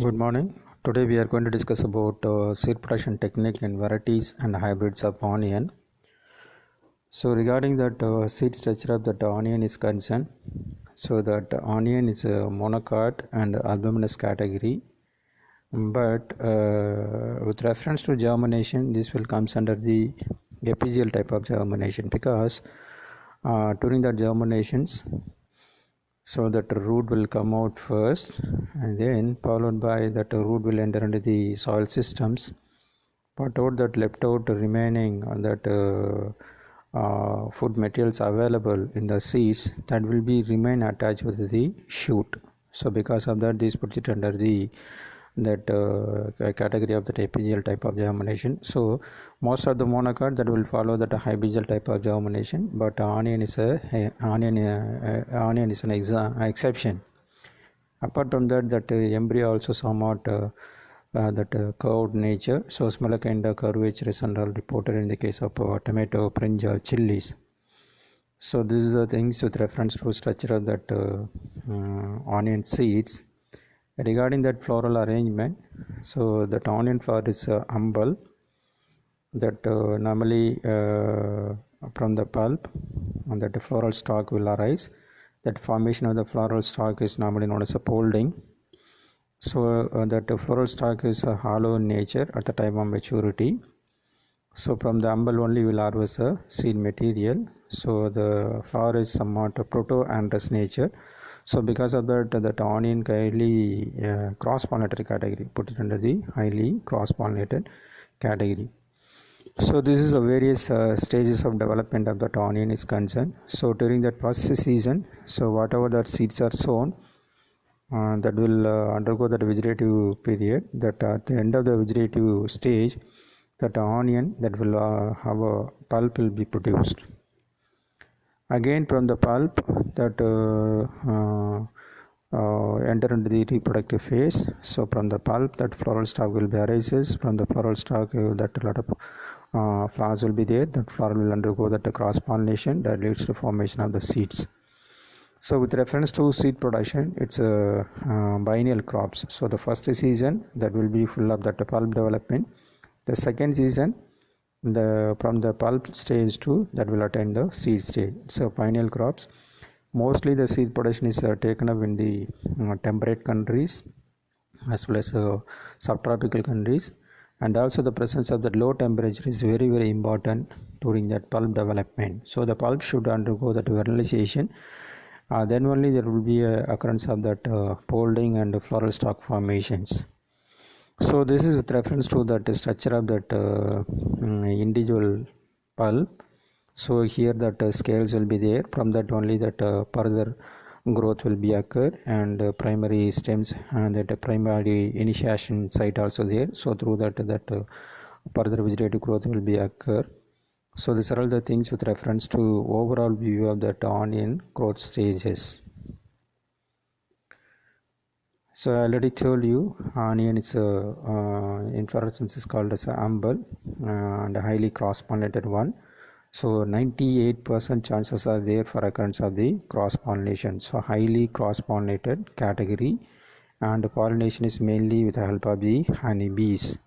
Good morning. Today we are going to discuss about seed production technique and varieties and hybrids of onion. So regarding that seed structure of that onion is concerned, so that onion is a monocot and albuminous category, but with reference to germination, this will comes under the epigeial type of germination because during the germinations, so that root will come out first and then followed by that root will enter into the soil systems, but out that left out remaining that food materials available in the seeds that will be remain attached with the shoot. So because of that, this puts it under the category of the epigeial type of germination. So most of the monocot that will follow that hybrigel type of germination, but onion is an exception. Apart from that, embryo also somewhat curved nature, so similar kind of curvature is reported in the case of tomato, brinjal, chilies. So this is the things with reference to structure of that onion seeds. Regarding that floral arrangement, so that onion flower is umbel, that normally from the pulp and that the floral stalk will arise. That formation of the floral stalk is normally known as a folding. So that the floral stalk is hollow in nature at the time of maturity. So from the umbel only will harvest a seed material. So the flower is somewhat proto-androus nature. So because of that, that onion highly cross-pollinated category, put it under the highly cross-pollinated category. So this is the various stages of development of that onion is concerned. So during that first season, so whatever that seeds are sown, that will undergo that vegetative period. That at the end of the vegetative stage, that onion that will have a pulp will be produced. Again from the pulp that enter into the reproductive phase. So from the pulp that floral stalk will be arises. From the floral stalk that a lot of flowers will be there. That flower will undergo that cross pollination that leads to formation of the seeds. So with reference to seed production, it's a biennial crops. So the first season that will be full of that pulp development. The second season, from the pulp stage to that will attain the seed stage. So biennial crops. Mostly the seed production is taken up in the temperate countries as well as subtropical countries, and also the presence of the low temperature is very important during that pulp development. So the pulp should undergo that vernalization. Then only there will be a occurrence of that folding and floral stalk formations. So this is with reference to that structure of that individual pulp. So here that scales will be there. From that only that further growth will be occur, and primary stems and that primary initiation site also there. So through that further vegetative growth will be occur. So these are all the things with reference to overall view of that onion growth stages. So I already told you onion is inflorescence is called as a umbel and a highly cross-pollinated one. So 98% chances are there for occurrence of the cross-pollination. So highly cross-pollinated category, and pollination is mainly with the help of the honeybees.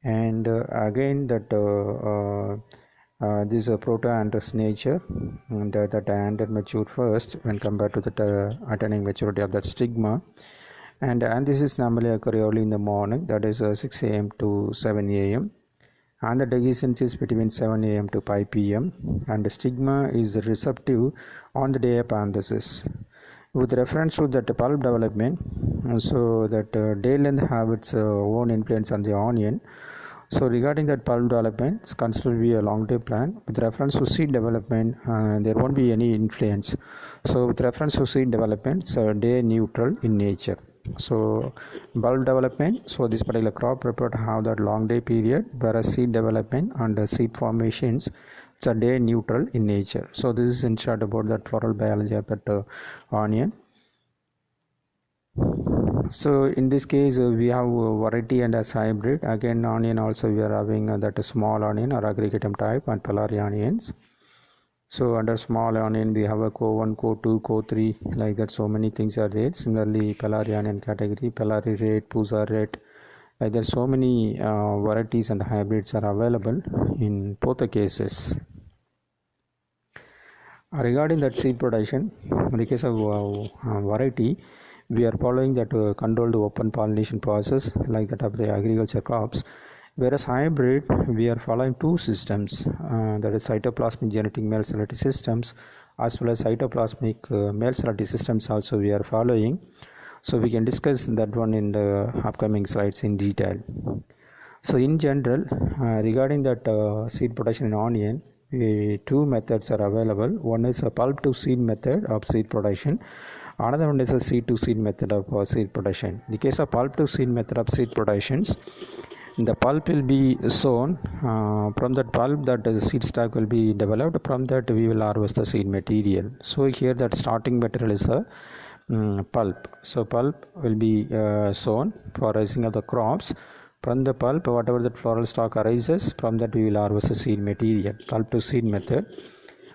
And again that this is a proto-androus nature, and that android matured first when compared to the attaining maturity of that stigma. And this normally occur early in the morning, that is 6 a.m. to 7 a.m. and the dehiscence is between 7 a.m. to 5 p.m. and the stigma is receptive on the day of anthesis. With reference to that pulp development, so that day length have its own influence on the onion. So regarding that pulp development, it's considered to be a long day plan. With reference to seed development, there won't be any influence. So with reference to seed development, it's day neutral in nature. So bulb development, so this particular crop report have that long day period, whereas seed development and seed formations, it's a day neutral in nature. So this is in short about that floral biology of that onion. So in this case we have variety and as hybrid. Again onion also we are having that small onion or aggregatum type and pelari onions. So under small onion we have a co1, co2, co3, like that. So many things are there. Similarly, pelari onion category, pelari red, pusa red, like there. So many varieties and hybrids are available in both the cases. Regarding that seed production, in the case of variety, we are following that controlled open pollination process like that of the agriculture crops. Whereas hybrid, we are following two systems, that is cytoplasmic genetic male selective systems as well as cytoplasmic male selective systems also we are following. So we can discuss that one in the upcoming slides in detail. So in general, regarding that seed production in onion, two methods are available. One is a pulp to seed method of seed production. Another one is a seed to seed method of seed production. In the case of pulp to seed method of seed productions, the pulp will be sown. From that pulp, that the seed stock will be developed. From that, we will harvest the seed material. So here, that starting material is a pulp. So pulp will be sown for raising of the crops. From the pulp, whatever that floral stock arises, from that we will harvest the seed material. Pulp to seed method.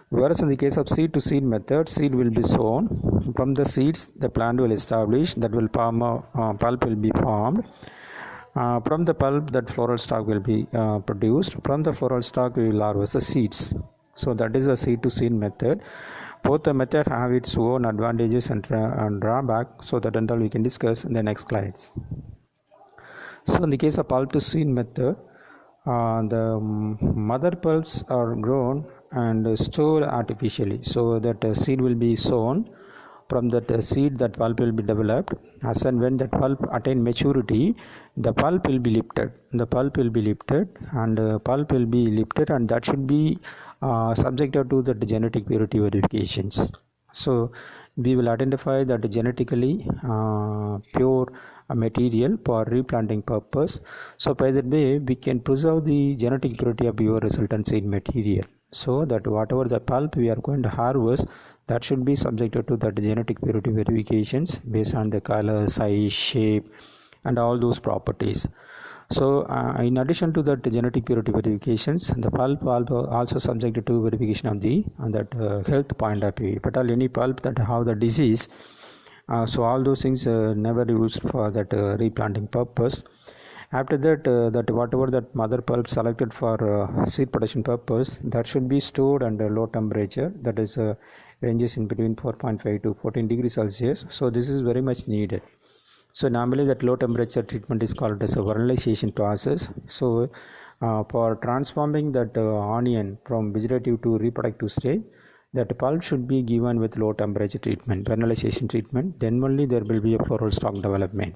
Whereas in the case of seed to seed method, seed will be sown. From the seeds, the plant will establish. That will pulp will be formed. From the pulp, that floral stalk will be produced. From the floral stalk, we will harvest the seeds. So that is a seed to seed method. Both the method have its own advantages and drawback. So that until we can discuss in the next slides. So in the case of pulp to seed method, the mother pulps are grown and stored artificially. So that seed will be sown. From that seed, that pulp will be developed. As and when that pulp attain maturity, the pulp will be lifted. The pulp will be lifted, and pulp will be lifted, and that should be subjected to the genetic purity verifications. So we will identify that genetically pure material for replanting purpose. So by that way, we can preserve the genetic purity of your resultant seed material. So that whatever the pulp we are going to harvest, that should be subjected to that genetic purity verifications based on the color, size, shape, and all those properties. So in addition to that genetic purity verifications, the pulp also subjected to verification of the health point of view. If at all any pulp that have the disease, so all those things never used for that replanting purpose. After that, that whatever that mother pulp selected for seed production purpose, that should be stored under low temperature. That is ranges in between 4.5 to 14 degrees Celsius. So this is very much needed. So normally that low temperature treatment is called as a vernalization process. So for transforming that onion from vegetative to reproductive stage, that pulp should be given with low temperature treatment, vernalization treatment. Then only there will be a floral stalk development.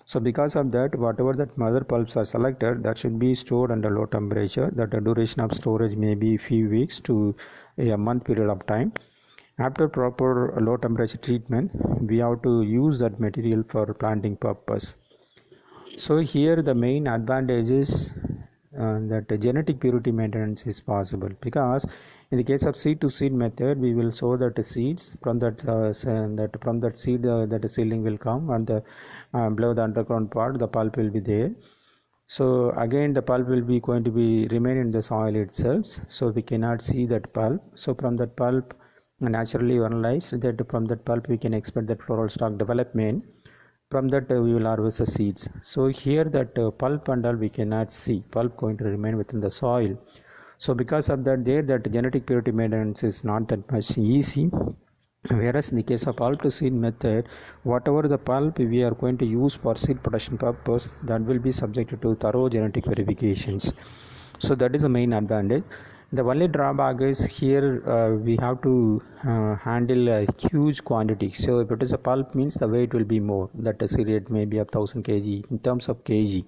So because of that, whatever that mother pulps are selected, that should be stored under low temperature. That the duration of storage may be few weeks to a month period of time. After proper low temperature treatment, we have to use that material for planting purpose. So here the main advantage is that the genetic purity maintenance is possible, because in the case of seed to seed method, we will sow that the seeds from that from that seed that the seedling will come, and the below the underground part the pulp will be there. So again the pulp will be going to be remain in the soil itself, so we cannot see that pulp. So from that pulp naturally analyzed, that from that pulp we can expect that floral stalk development. From that we will harvest the seeds. So here that pulp and all we cannot see, pulp going to remain within the soil. So because of that, there that genetic purity maintenance is not that much easy. Whereas in the case of pulp to seed method, whatever the pulp we are going to use for seed production purpose, that will be subjected to thorough genetic verifications. So that is the main advantage. The only drawback is here we have to handle a huge quantity. So if it is a pulp, means the weight will be more. That the seed rate may be of 1000 kg in terms of kg.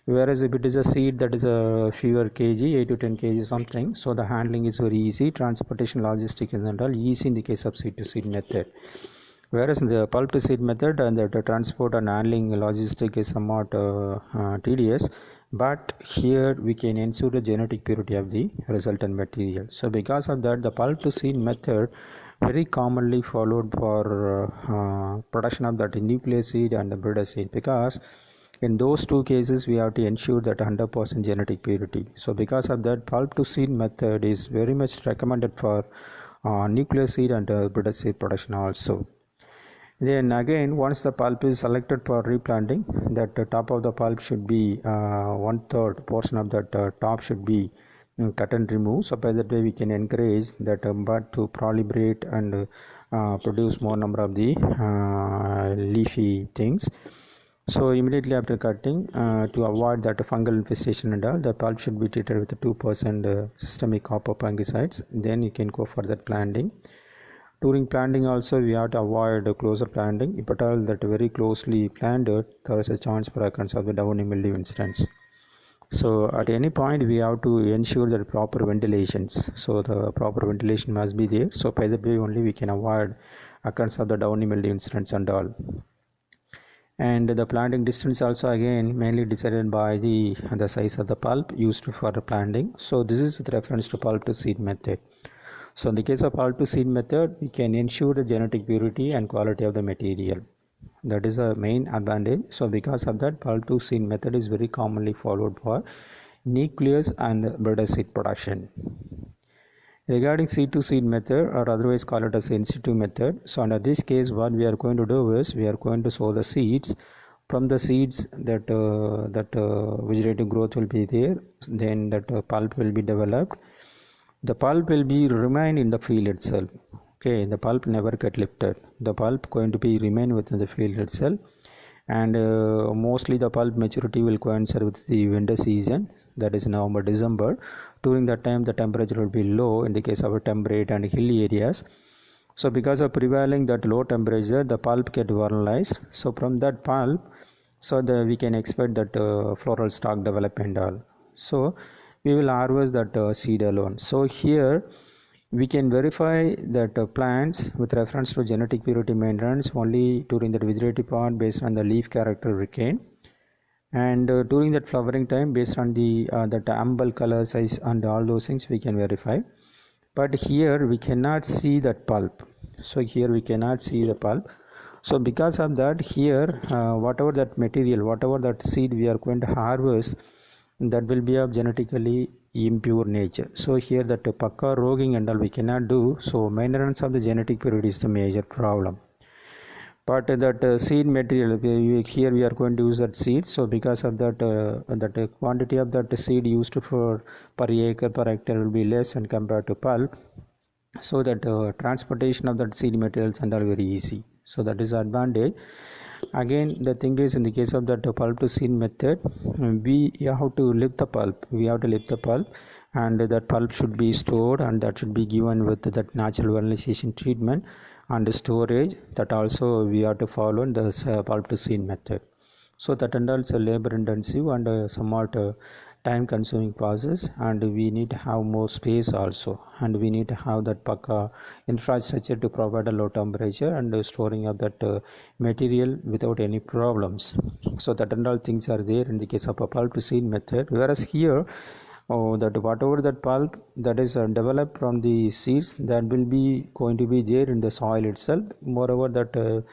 Whereas if it is a seed that is a fewer kg, 8 to 10 kg something, so the handling is very easy. Transportation, logistics and all easy in the case of seed to seed method. Whereas in the pulp to seed method, and the transport and handling logistic is somewhat tedious. But here we can ensure the genetic purity of the resultant material. So because of that, the pulp to seed method very commonly followed for production of that nucleus seed and the breeder seed, because In those two cases, we have to ensure that 100% genetic purity. So because of that, pulp to seed method is very much recommended for nuclear seed and hybrid seed production also. Then again, once the pulp is selected for replanting, that the top of the pulp should be 1/3 portion of that top should be cut and remove. So by that way, we can encourage that bud to proliferate and produce more number of the leafy things. So immediately after cutting, to avoid that fungal infestation and all, the pulp should be treated with 2% systemic copper fungicides. Then you can go for that planting. During planting also, we have to avoid closer planting. If at all that very closely planted, there is a chance for occurrence of the downy mildew incidents. So at any point, we have to ensure that proper ventilations. So the proper ventilation must be there. So by that way only we can avoid occurrence of the downy mildew incidents and all. And the planting distance also again mainly decided by the size of the pulp used for the planting. So this is with reference to pulp to seed method. So in the case of pulp to seed method, we can ensure the genetic purity and quality of the material. That is a main advantage. So because of that, pulp to seed method is very commonly followed for nucleus and breeder seed production. Regarding seed to seed method, or otherwise call it as in situ method, so under this case what we are going to do is we are going to sow the seeds. From the seeds that vegetative growth will be there, then that pulp will be developed. The pulp will be remain in the field itself. Okay, the pulp never get lifted. The pulp going to be remain within the field itself, and mostly the pulp maturity will coincide with the winter season, that is November, December. During that time, the temperature will be low in the case of temperate and hilly areas. So because of prevailing that low temperature, the pulp get vernalized. So from that pulp, so we can expect that floral stalk development all. So we will harvest that seed alone. So here we can verify that plants with reference to genetic purity maintenance only during the vegetative part based on the leaf character retained, and during that flowering time based on the that umbel color size and all those things we can verify. But here we cannot see that pulp. So here we cannot see the pulp. So because of that, here whatever that material, whatever that seed we are going to harvest, that will be of genetically impure nature. So here that pakka rogging and all we cannot do. So maintenance of the genetic purity is the major problem. But that seed material, here we are going to use that seed. So because of that, that quantity of that seed used for per acre per hectare will be less when compared to pulp. So that transportation of that seed materials and all very easy. So that is advantage. Again, the thing is, in the case of that pulp to seed method, we have to lift the pulp. We have to lift the pulp, and that pulp should be stored, and that should be given with that natural vernalization treatment and storage. That also we have to follow in the pulp to seed method. So that and also labor intensive and somewhat time consuming process, and we need to have more space also, and we need to have that pakka infrastructure to provide a low temperature and storing of that material without any problems. So that and all things are there in the case of a pulp to seed method. Whereas here that whatever that pulp that is developed from the seeds, that will be going to be there in the soil itself. Moreover that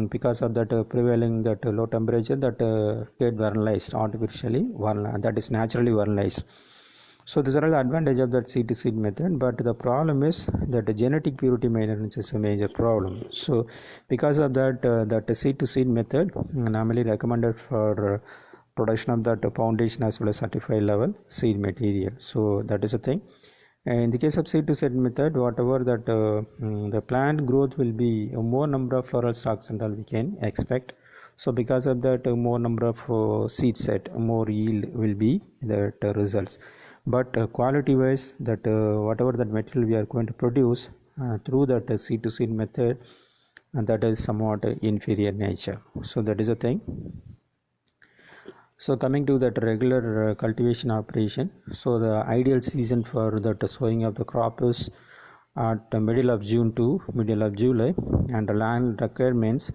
because of that prevailing that low temperature, that get vernalized artificially, that is naturally vernalized. So these are all the advantage of that seed to seed method, but the problem is that the genetic purity maintenance is a major problem. So because of that, that seed to seed method normally recommended for production of that foundation as well as certified level seed material. So that is a thing. In the case of seed to seed method, whatever that the plant growth will be more number of floral stalks and all we can expect. So because of that more number of seed set, more yield will be that results. But quality wise, that whatever that material we are going to produce through that seed to seed method, that is somewhat inferior nature. So that is a thing. So coming to that regular cultivation operation, so the ideal season for that sowing of the crop is at the middle of June to middle of July, and the land requirements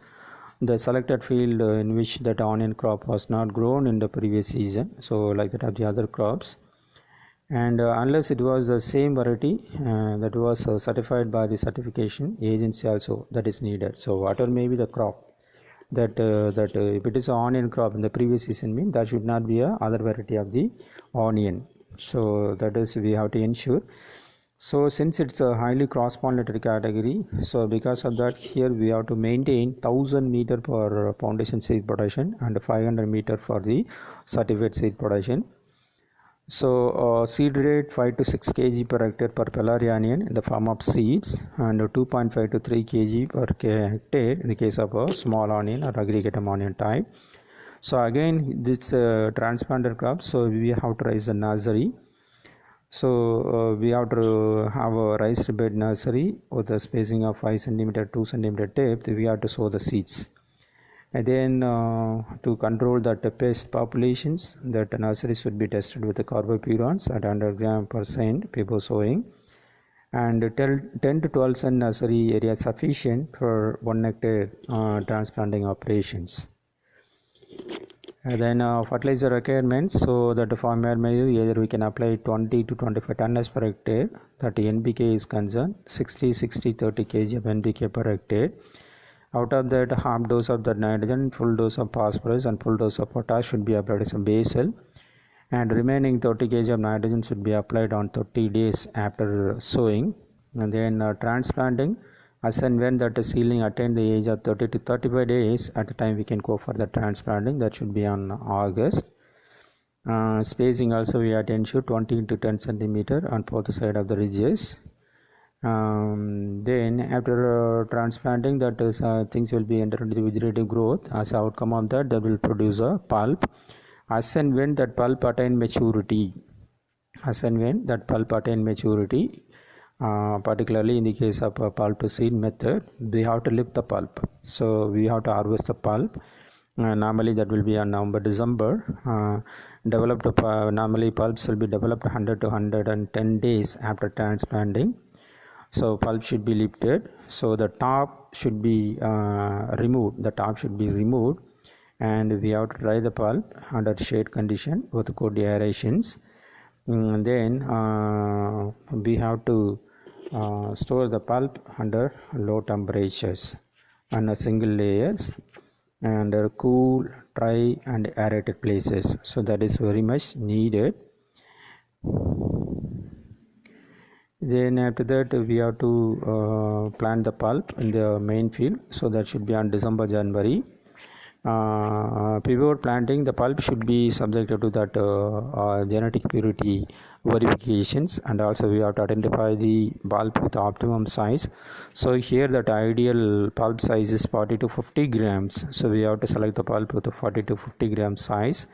the selected field in which that onion crop was not grown in the previous season, so like that of the other crops, and unless it was the same variety that was certified by the certification agency also, that is needed. So whatever may be the crop, that if it is an onion crop in the previous season, mean that should not be a other variety of the onion. So that is we have to ensure. So since it's a highly cross-pollinated category, so because of that, here we have to maintain 1000 meter for foundation seed production and 500 meter for the certificate seed production. So seed rate 5 to 6 kg per hectare per pelari onion in the form of seeds, and 2.5 to 3 kg per hectare in the case of a small onion or aggregate onion type. So again, this transplanted crop, so we have to raise a nursery. So we have to have a raised bed nursery with a spacing of 5 cm 2 cm depth. We have to sow the seeds, and then to control that pest populations, that nurseries should be tested with the carbopurons at 100 gram% before sowing, and 10 to 12 cent nursery area sufficient for 1 hectare transplanting operations. And then fertilizer requirements, so that the farmer may either we can apply 20 to 25 tons per hectare, that NPK is concerned, 60 30 kg of NPK per hectare. Out of that, half dose of the nitrogen, full dose of phosphorus and full dose of potash should be applied as a basal, and remaining 30 kg of nitrogen should be applied on 30 days after sowing. And then transplanting, as and when that seedling attained the age of 30 to 35 days, at the time we can go for the transplanting, that should be on August. Spacing also we have to ensure 20 to 10 centimeter on both side of the ridges. Then after transplanting, that is things will be entered into the vegetative growth. As an outcome of that, that will produce a pulp. As and when that pulp attain maturity, particularly in the case of a pulp to seed method, we have to lift the pulp. So we have to harvest the pulp. Normally that will be on November December. Normally pulps will be developed 100 to 110 days after transplanting. So pulp should be lifted. So the top should be removed. And we have to dry the pulp under shade condition with good aerations. Then we have to store the pulp under low temperatures on a single layers, and cool, dry and aerated places. So that is very much needed. Then after that, we have to plant the pulp in the main field. So that should be on December January. Before planting, the pulp should be subjected to that genetic purity verifications, and also we have to identify the pulp with optimum size. So here that ideal pulp size is 40 to 50 grams. So we have to select the pulp with a 40 to 50 gram size.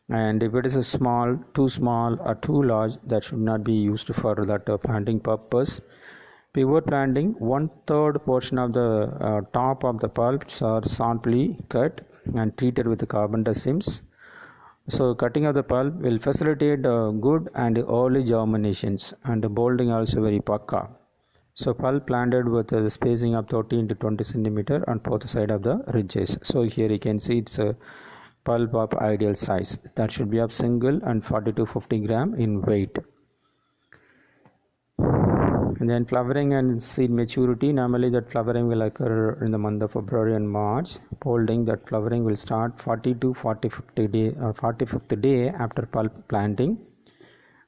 And if it is a too small or too large, that should not be used for that planting purpose. Before planting, 1/3 portion of the top of the pulps are sharply cut and treated with carbendazim. So cutting of the pulp will facilitate good and early germinations, and bolding also very pakka. So pulp planted with the spacing of 13 to 20 centimeter on both side of the ridges. So here you can see it's a pulp of ideal size, that should be of single and 40 to 50 gram in weight. And then flowering and seed maturity, normally that flowering will occur in the month of February and March. Folding, that flowering will start 40 to 45th day after pulp planting,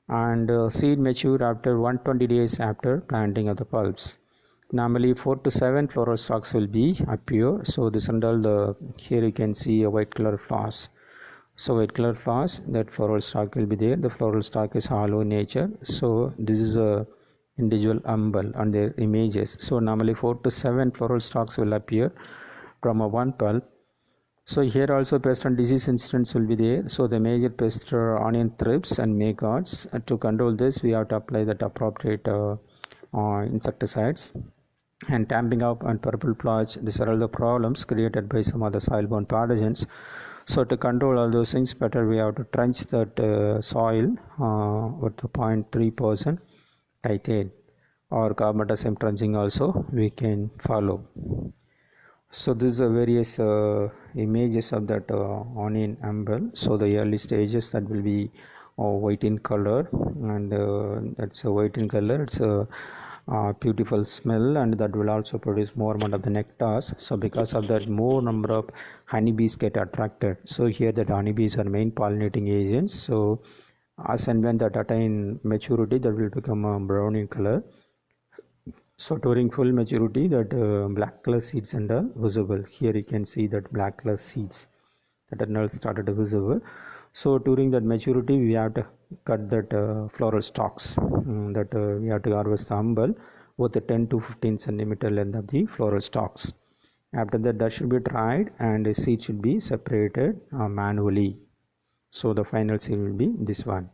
and seed mature after 120 days after planting of the pulps. Normally 4 to 7 floral stalks will be appear. So this and all here you can see a white color flowers. So white color flowers, that floral stalk will be there. The floral stalk is hollow in nature. So this is a individual umbel on their images. So normally 4 to 7 floral stalks will appear from one pulp. So here also pest and disease incidents will be there. So the major pests are onion thrips and maggots. To control this, we have to apply that appropriate insecticides. And tamping up and purple blotch, these are all the problems created by some other soil-borne pathogens. So to control all those things better, we have to trench that soil with 0.3% titrate, or carbendazim trenching also we can follow. So this are various images of that onion umbel. So the early stages, that will be white in color, and that's a white in color. It's beautiful smell, and that will also produce more amount of the nectars. So because of that, more number of honeybees get attracted. So here that honeybees are main pollinating agents. So as and when that attain maturity, that will become a brown in color. So during full maturity, that black color seeds and are visible. Here you can see that black color seeds that are now started visible. So during that maturity, we have to cut that floral stalks. We have to harvest the umbel with the 10 to 15 centimeter length of the floral stalks. After that, that should be dried and the seed should be separated manually. So the final seed will be this one.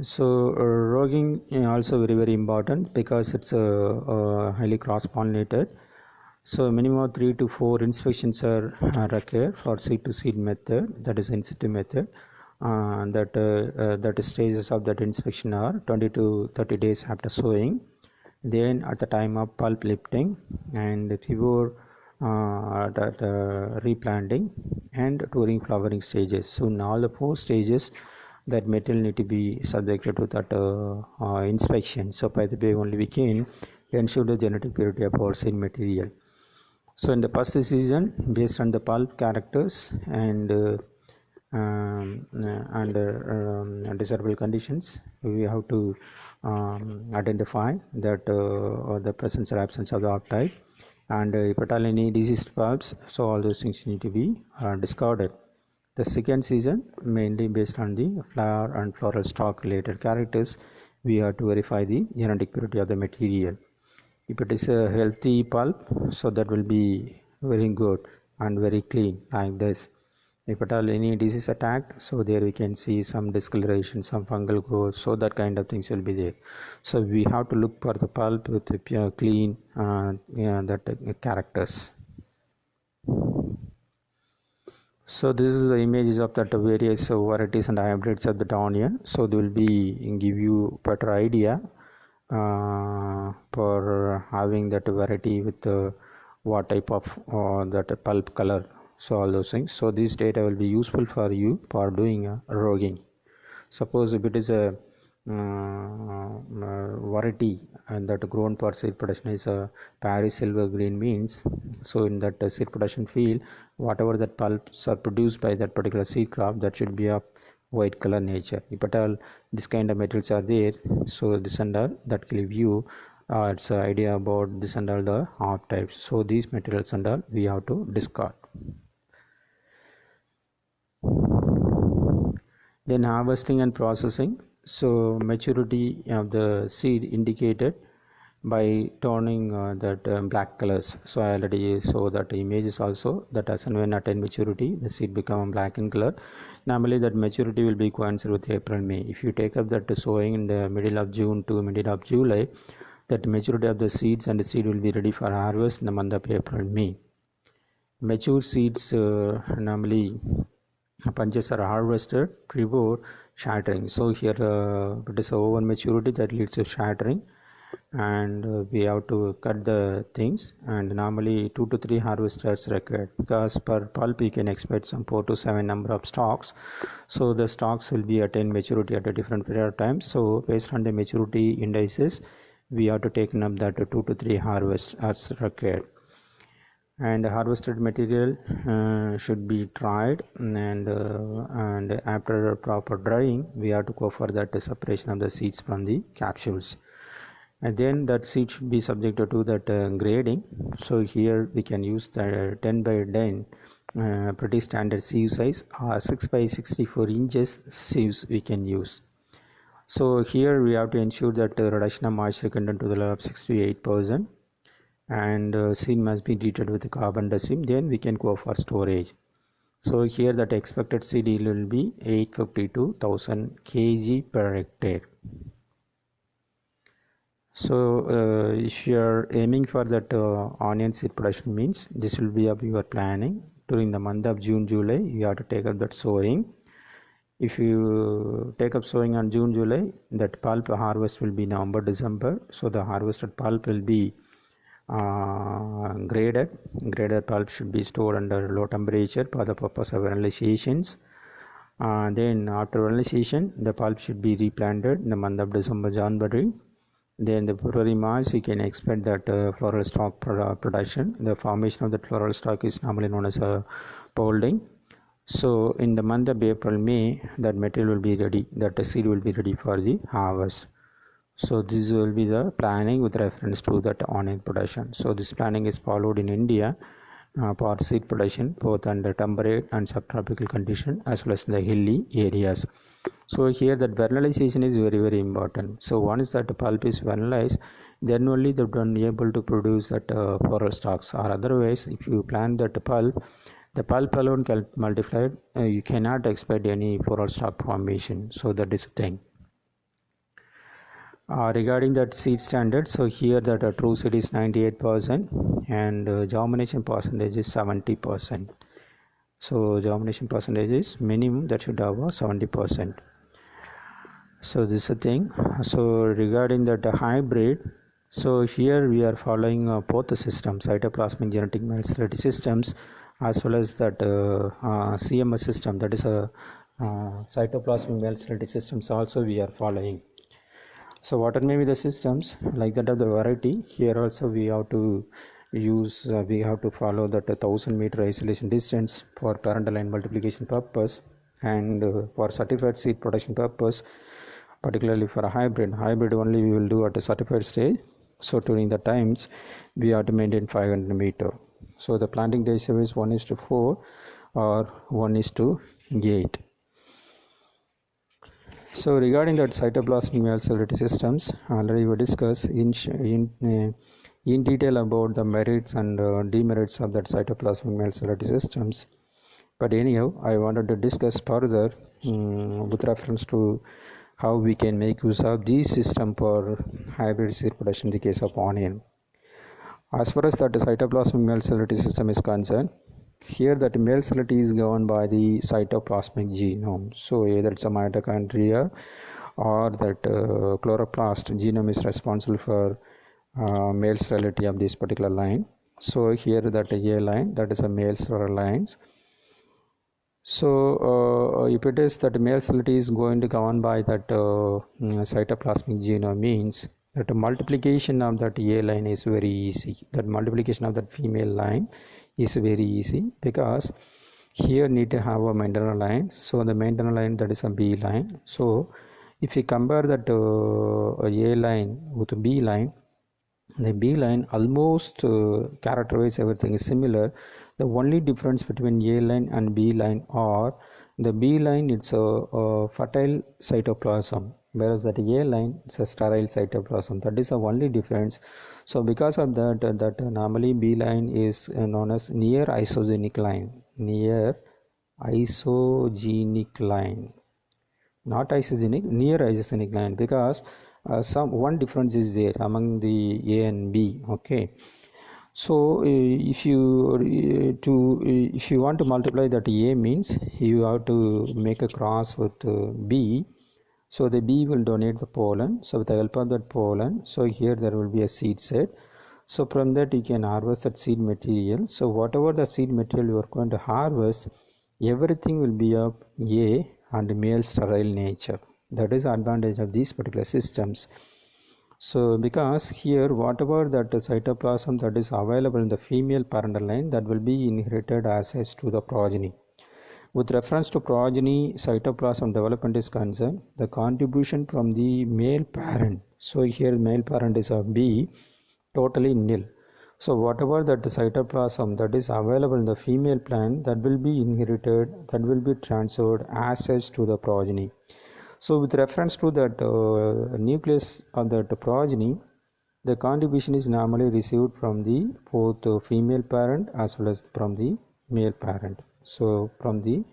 So roguing is also very important because it's highly cross-pollinated. So minimum of 3 to 4 inspections are required for seed to seed method, that is in situ method. That stages of that inspection are 20 to 30 days after sowing, then at the time of pulp lifting, and before replanting, and during flowering stages. So in all the 4 stages, that material need to be subjected to that inspection. So by the way only we can ensure the genetic purity of our seed material. So in the first season, based on the pulp characters and desirable conditions, we have to identify that the presence or absence of the off type, and if at all any diseased pulps, so all those things need to be discarded. The second season, mainly based on the flower and floral stalk related characters, we have to verify the genetic purity of the material. If it is a healthy pulp, so that will be very good and very clean like this. If at all any disease attacked, so there we can see some discoloration, some fungal growth, so that kind of things will be there. So we have to look for the pulp with the pure clean characters. So this is the images of that various varieties and hybrids of the onion. So they will be give you better idea for having that variety with what type of that pulp color. So all those things. So this data will be useful for you for doing roguing. Suppose if it is a variety and that grown for seed production is a Paris silver green means, so in that seed production field, whatever that pulps are produced by that particular seed crop, that should be of white color nature. If at all this kind of materials are there, so this and all that will give you it's an idea about this and all the off types. So these materials and all we have to discard. Then harvesting and processing. So maturity of the seed indicated by turning that black colors. So I already saw that images also, that as and when attain maturity, the seed become black in color. Normally that maturity will be coincide with April, May. If you take up that sowing in the middle of June to middle of July, that maturity of the seeds and the seed will be ready for harvest in the month of April, May. Mature seeds normally bunches are harvested before shattering. So here it is over maturity that leads to shattering, and we have to cut the things, and normally 2 to 3 harvesters required, because per pulp you can expect some 4 to 7 number of stalks. So the stalks will be attain maturity at a different period of time. So based on the maturity indices, we have to take up that 2 to 3 harvests as required. And harvested material should be dried, and after proper drying, we have to go for that separation of the seeds from the capsules, and then that seed should be subjected to that grading. So here we can use the 10 by 10 pretty standard sieve size, 6 by 64 inches sieves we can use. So here we have to ensure that reduction of moisture content to the level of 68%, and seed must be treated with carbon decim. Then we can go for storage. So here that expected seed yield will be 850 to 1000 kg per hectare. So if you are aiming for that onion seed production, means this will be of your planning during the month of June, July. You have to take up that sowing. If you take up sowing on June, July, that pulp harvest will be November, December. So the harvested pulp will be graded pulp should be stored under low temperature for the purpose of analyzations. Then after vernalization, the pulp should be replanted in the month of December, January. Then the February, March, you can expect that floral stalk production. The formation of the floral stalk is normally known as a folding. So in the month of April, May, that material will be ready, that seed will be ready for the harvest. So this will be the planning with reference to that onion production. So this planning is followed in India for seed production both under temperate and subtropical condition as well as in the hilly areas. So here that vernalization is very important. So once that pulp is vernalized, then only they will be able to produce that floral stalks, or otherwise if you plant that pulp, the pulp alone can multiply, you cannot expect any floral stalk formation. So that is the thing. Regarding that seed standard, so here that true seed is 98% and germination percentage is 70%. So germination percentage is minimum that should have 70%. So this is the thing. So regarding that hybrid, so here we are following both the systems, cytoplasmic genetic male sterility systems as well as that CMS system, that is a cytoplasmic male sterility systems also we are following. So what are maybe the systems like that of the variety? Here also we have to use we have to follow that 1000-meter isolation distance for parental line multiplication purpose, and for certified seed production purpose, particularly for a hybrid only we will do at a certified stage. So during the times we have to maintain 500 meter. So the planting ratio is 1:4 or 1:8. So regarding that cytoplasmic male sterility systems, already we discussed in detail about the merits and demerits of that cytoplasmic male sterility systems. But anyhow, I wanted to discuss further with reference to how we can make use of this system for hybrid seed production in the case of onion. As far as that cytoplasmic male sterility system is concerned, here that male sterility is governed by the cytoplasmic genome. So either it's a mitochondria or that chloroplast genome is responsible for male sterility of this particular line. So here that A line, that is a male sterile lines. So if it is that male sterility is going to govern by that cytoplasmic genome, means that the multiplication of that A line is very easy. That multiplication of that female line is very easy because here need to have a maternal line. So the maternal line, that is a B line. So if you compare that A line with B line, the B line almost character-wise everything is similar. The only difference between A line and B line are the B line it's a fertile cytoplasm, whereas that A line it's a sterile cytoplasm. That is the only difference. So because of that normally B line is known as near isogenic line. Near isogenic line, not isogenic, near isogenic line, because one difference is there among the A and B. Okay, so if you want to multiply that A, means you have to make a cross with B. So the B will donate the pollen. So with the help of that pollen, so here there will be a seed set. So from that you can harvest that seed material. So whatever the seed material you are going to harvest, everything will be of A and male sterile nature. That is the advantage of these particular systems. So because here whatever that cytoplasm that is available in the female parental line, that will be inherited as to the progeny. With reference to progeny cytoplasm development is concerned, the contribution from the male parent, so here male parent is of B, totally nil. So whatever that cytoplasm that is available in the female plant, that will be inherited, that will be transferred as such to the progeny. So with reference to that nucleus of that progeny, the contribution is normally received from the both female parent as well as from the male parent. So from the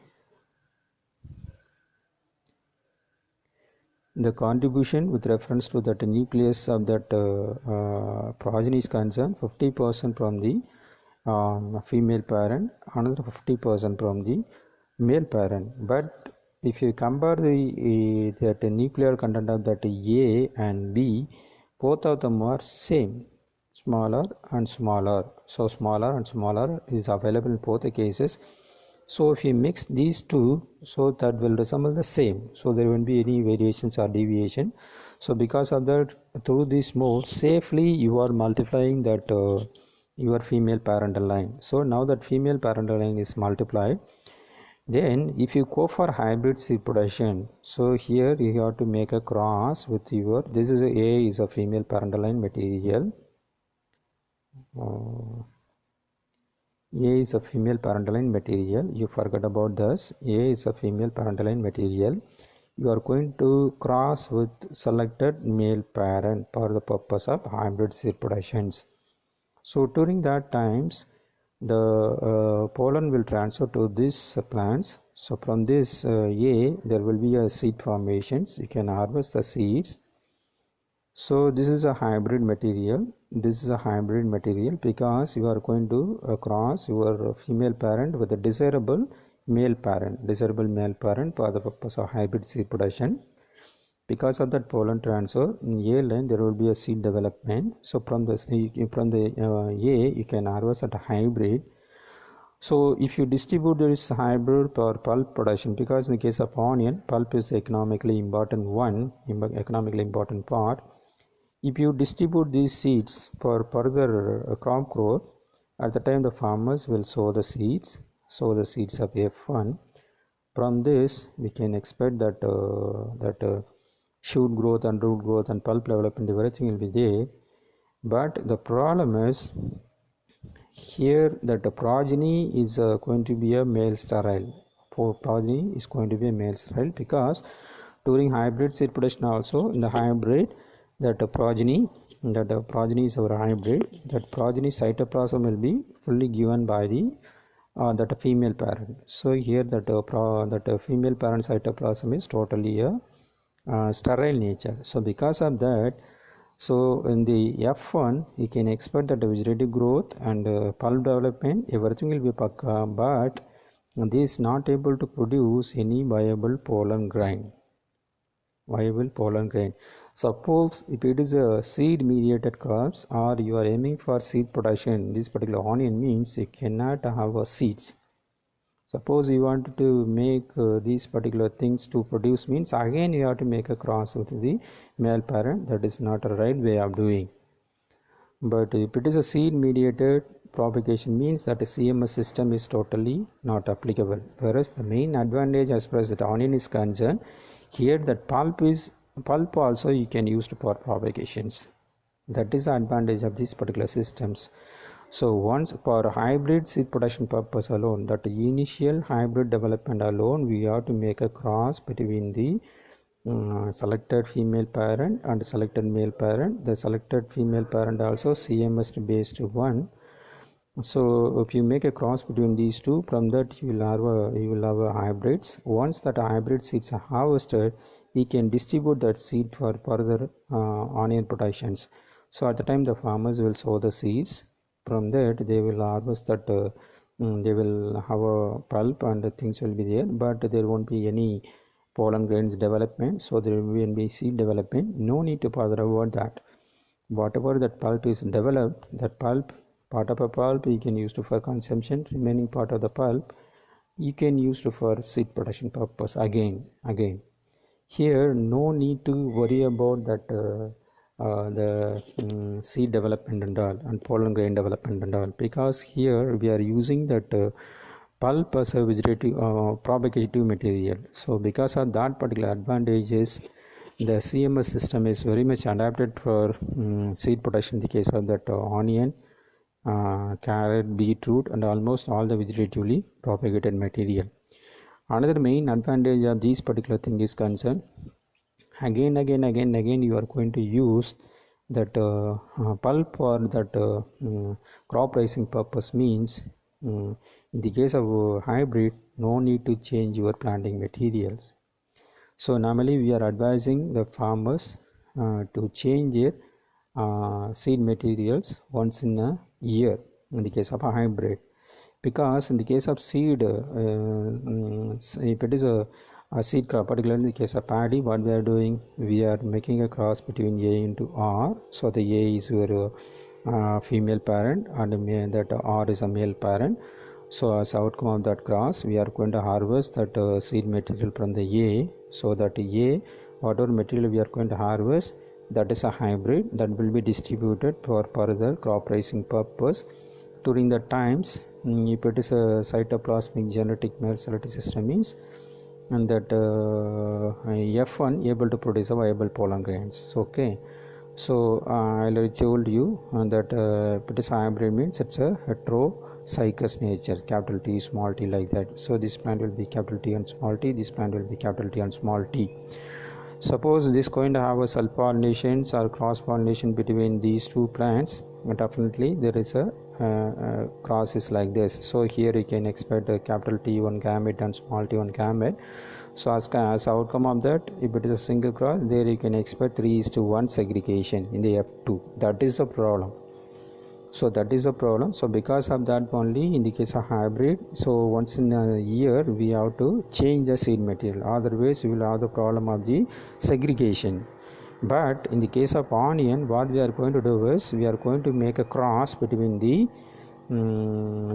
contribution with reference to that nucleus of that progeny is concerned, 50% from the female parent, another 50% from the male parent. But if you compare the that nuclear content of that A and B, both of them are same, smaller and smaller. So smaller and smaller is available in both the cases. So if you mix these two, so that will resemble the same, so there won't be any variations or deviation. So because of that, through this mode safely you are multiplying that your female parental line. So now that female parental line is multiplied, then if you go for hybrid seed production, so here you have to make a cross with your, this is A is a female parental line material, A is a female parental line material, you forgot about this, A is a female parental line material, you are going to cross with selected male parent for the purpose of hybrid seed productions. So during that times, the pollen will transfer to these plants. So from this A, there will be a seed formations. You can harvest the seeds. So this is a hybrid material. This is a hybrid material because you are going to cross your female parent with a desirable male parent for the purpose of hybrid seed production. Because of that pollen transfer in A line, there will be a seed development. So from the A, you can harvest at a hybrid. So if you distribute this hybrid for pulp production, because in the case of onion, pulp is the economically important part. If you distribute these seeds for further crop growth, at the time the farmers will sow the seeds of F1. From this, we can expect that shoot growth and root growth and pulp development, everything will be there. But the problem is here that the progeny is going to be a male sterile. Because during hybrid seed production also, in the hybrid, that the progeny is our hybrid, that progeny cytoplasm will be fully given by the that female parent. So here that female parent cytoplasm is totally a sterile nature. So because of that, so in the F1 you can expect that the vegetative growth and pulp development, everything will be pakka, but this is not able to produce any viable pollen grain. Suppose if it is a seed mediated crops, or you are aiming for seed production, this particular onion means you cannot have seeds. Suppose you want to make these particular things to produce, means again you have to make a cross with the male parent. That is not a right way of doing. But if it is a seed mediated propagation, means that the CMS system is totally not applicable. Whereas the main advantage as far as the onion is concerned, here that pulp also you can use for propagations. That is the advantage of these particular systems. So once for hybrid seed production purpose alone, that initial hybrid development alone, we have to make a cross between the selected female parent and selected male parent. The selected female parent also CMS based one. So if you make a cross between these two, from that you will have a hybrids. Once that hybrid seeds are harvested, we can distribute that seed for further onion productions. So at the time the farmers will sow the seeds. From that they will harvest that they will have a pulp and things will be there, but there won't be any pollen grains development, so there will be seed development. No need to bother about that. Whatever that pulp is developed, that pulp, part of a pulp you can use for consumption, remaining part of the pulp you can use for seed production purpose. Again here no need to worry about that the seed development and all, and pollen grain development and all, because here we are using that pulp as a vegetative propagative material. So because of that particular advantages, the CMS system is very much adapted for seed production in the case of that onion, carrot, beetroot, and almost all the vegetatively propagated material. Another main advantage of this particular thing is concerned, again you are going to use that pulp for that crop raising purpose, means in the case of hybrid no need to change your planting materials. So normally we are advising the farmers to change their seed materials once in a year in the case of a hybrid, because in the case of seed if it is a seed crop, particularly in the case of paddy, what we are doing, we are making a cross between A into R. So the A is your female parent and that R is a male parent. So as outcome of that cross, we are going to harvest that seed material from the A. So that A, whatever material we are going to harvest, that is a hybrid that will be distributed for further crop raising purpose. During the times, if it is a cytoplasmic genetic male selective system, means and that F1 able to produce a viable pollen grains. Okay. So I already told you that if it is hybrid means it's a heterozygous nature, capital T, small t, like that. So this plant will be capital T and small t, this plant will be capital T and small t. Suppose this going to have a self pollinations or cross pollination between these two plants, definitely there is a cross is like this. So here you can expect a capital T1 gamete and small t1 gamete. So as outcome of that, if it is a single cross, there you can expect 3:1 segregation in the F2. That is the problem. So that is the problem. So because of that only, in the case of hybrid, so once in a year we have to change the seed material, otherwise we will have the problem of the segregation. But in the case of onion, what we are going to do is we are going to make a cross between the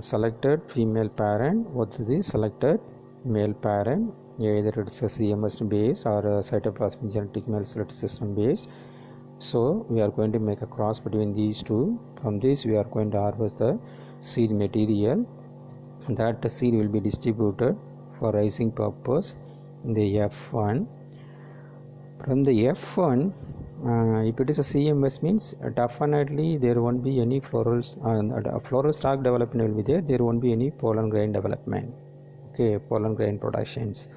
selected female parent with the selected male parent, either it's a CMS based or a cytoplasmic genetic male selective system based. So we are going to make a cross between these two. From this we are going to harvest the seed material. That seed will be distributed for raising purpose in the F1. From the F1, if it is a CMS means definitely there won't be any floral stalk development will be there. There won't be any pollen grain development. Okay, pollen grain productions.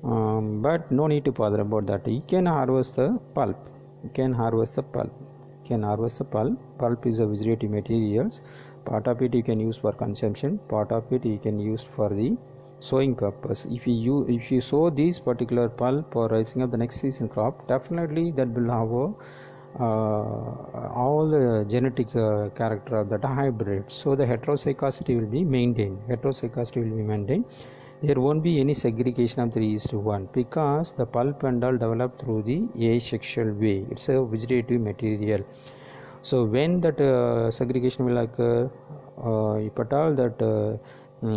But no need to bother about that. You can harvest the pulp. Pulp is a vegetative materials. Part of it you can use for consumption, part of it you can use for the sowing purpose. If you sow this particular pulp for raising up the next season crop, definitely that will have all the genetic character of that hybrid. So the heterozygosity will be maintained. There won't be any segregation of 3:1 because the pulp and all developed through the asexual way. It's a vegetative material. So when that segregation will occur, if at all that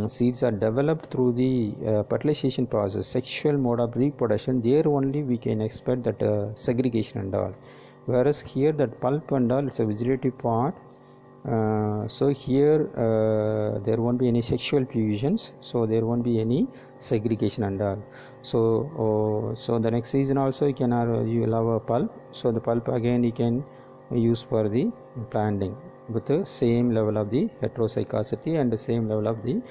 seeds are developed through the fertilization process, sexual mode of reproduction, there only we can expect that segregation and all. Whereas here that pulp and all, it's a vegetative part. So here there won't be any sexual fusions, so there won't be any segregation and all. So the next season also you will have a pulp. So the pulp again you can use for the planting with the same level of the heterozygosity and the same level of the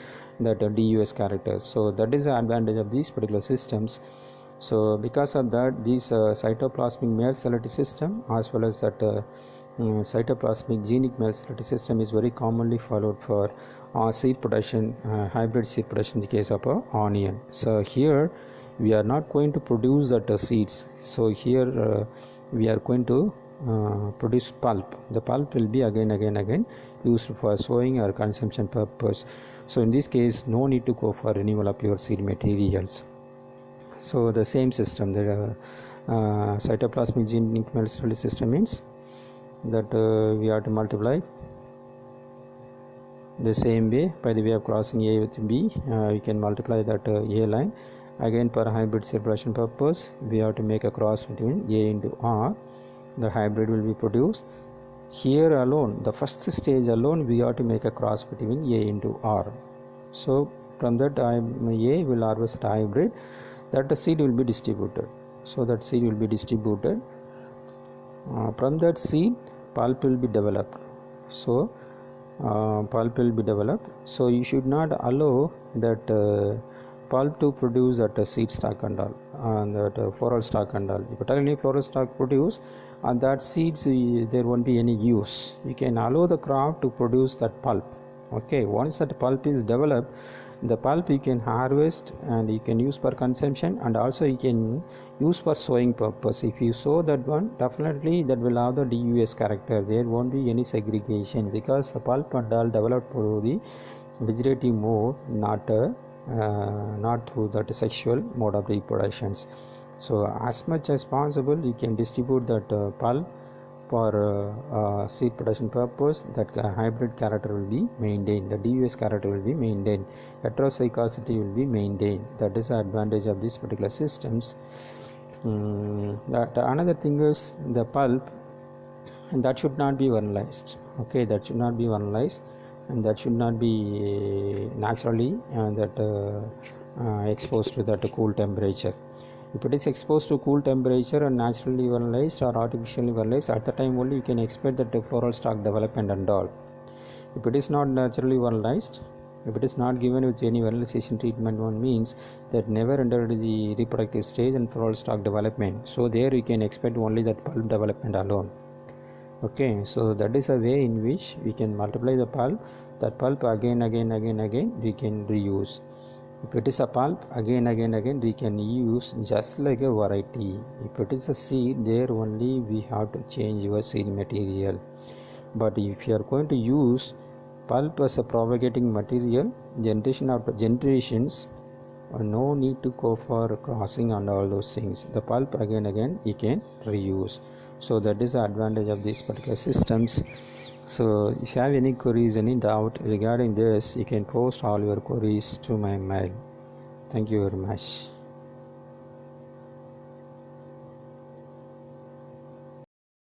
DUS characters. So that is the advantage of these particular systems. So because of that, this cytoplasmic male selective system as well as that cytoplasmic genic male selective system is very commonly followed for seed production, hybrid seed production in the case of onion. So here we are not going to produce that seeds. So here we are going to produce pulp. The pulp will be again used for sowing or consumption purpose. So in this case, no need to go for renewal of your seed materials. So the same system, the cytoplasmic genic male selective system means that we have to multiply the same way by the way of crossing A with B. We can multiply that A line. Again, for hybrid seed production purpose, we have to make a cross between A into R. The hybrid will be produced. Here alone, the first stage alone, we have to make a cross between A into R. So from that A will harvest hybrid, that the seed will be distributed. So that seed will be distributed. From that seed, pulp will be developed. So pulp will be developed. So you should not allow that pulp to produce that seed stock and all, and that floral stock and all. If any floral stock produce, and that seeds there won't be any use. You can allow the crop to produce that pulp. Okay, once that pulp is developed, the pulp you can harvest and you can use for consumption, and also you can use for sowing purpose. If you sow that one, definitely that will have the DUS character. There won't be any segregation because the pulp and all developed through the vegetative mode, not through that sexual mode of reproductions. So as much as possible you can distribute that pulp for seed production purpose, that hybrid character will be maintained, the DUS character will be maintained, heterozygosity will be maintained. That is the advantage of these particular systems. That another thing is the pulp, and that should not be vernalized. Okay, that should not be vernalized, and that should not be naturally exposed to that cool temperature. If it is exposed to cool temperature and naturally vernalized or artificially vernalized, at the time only you can expect that the floral stalk development and all. If it is not naturally vernalized, if it is not given with any vernalization treatment, one means that never entered the reproductive stage and floral stalk development. So there you can expect only that pulp development alone. Okay, so that is a way in which we can multiply the pulp. That pulp again we can reuse. If it is a pulp, again we can use just like a variety. If it is a seed, there only we have to change your seed material. But if you are going to use pulp as a propagating material, generation after generations, no need to go for crossing and all those things. The pulp again you can reuse. So that is the advantage of these particular systems. So if you have any queries, any doubt regarding this, you can post all your queries to my mail. Thank you very much.